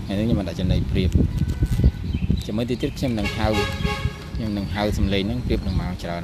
ហើយនេះខ្ញុំមិនដាក់ចំណៃព្រៀបចាំមើលទៀតខ្ញុំនឹងហៅសំឡេងហ្នឹងព្រៀបនឹងមកច្រើន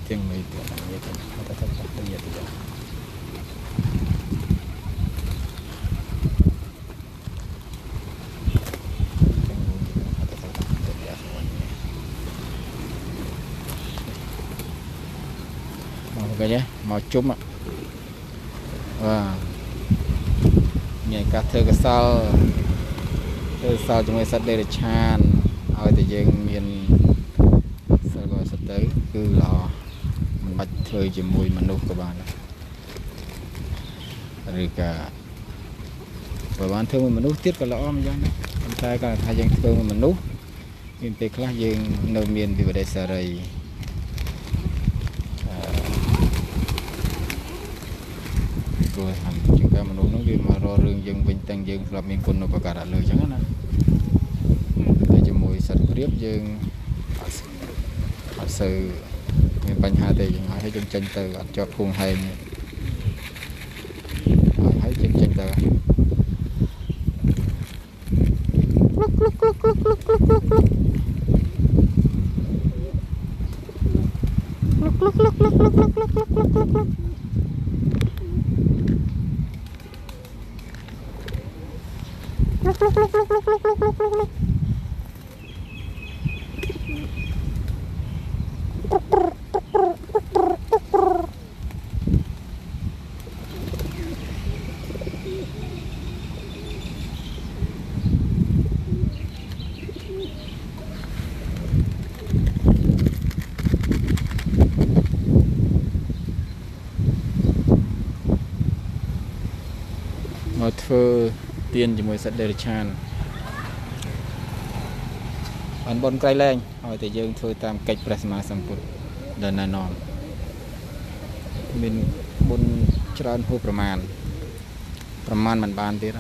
ទាំងមេទៀតនិយាយទៅនិយាយទៅមកគេមកជុំមានការធ្វើកសលជាមួយសត្វដេរឆានឲ្យតែយើងមានសិលបរិសុទ្ធទៅគឺល្អមិនបាច់ធ្វើជាមួយមនុស្សក៏បានឬក៏បើបានធ្វើមួយមនុស្សទៀតក៏ល្អម្យ៉ាងដែរប៉ុន្តែគាត់ថាយើងធ្វើមួយមនុស្សមានពេលខ្លះយើងនៅមានវិបត្តិសេរីព្រោះថាជាការមនុស្សនោះវាមករករឿងយើងវិញទាំងយើងធ្លាប់មានគុណឧបការៈលើអញ្ចឹងណាតែជាមួយសត្វព្រាបយើងអត់សូវមានបញ្ហាទេយើងឲ្យយើងចេញទៅអត់ជាប់ភូមិហែងហើយយើងចេញទៅមកធ្វើទៀនជាមួយសត្វដេរឆានបានបនក្រៃលែងឲ្យតែយើងធ្វើតាមកិច្ចព្រះសម្មាសម្ពុទ្ធដែលណែនាំមានបុណ្យច្រើនហួសប្រមាណមិនបានទៀត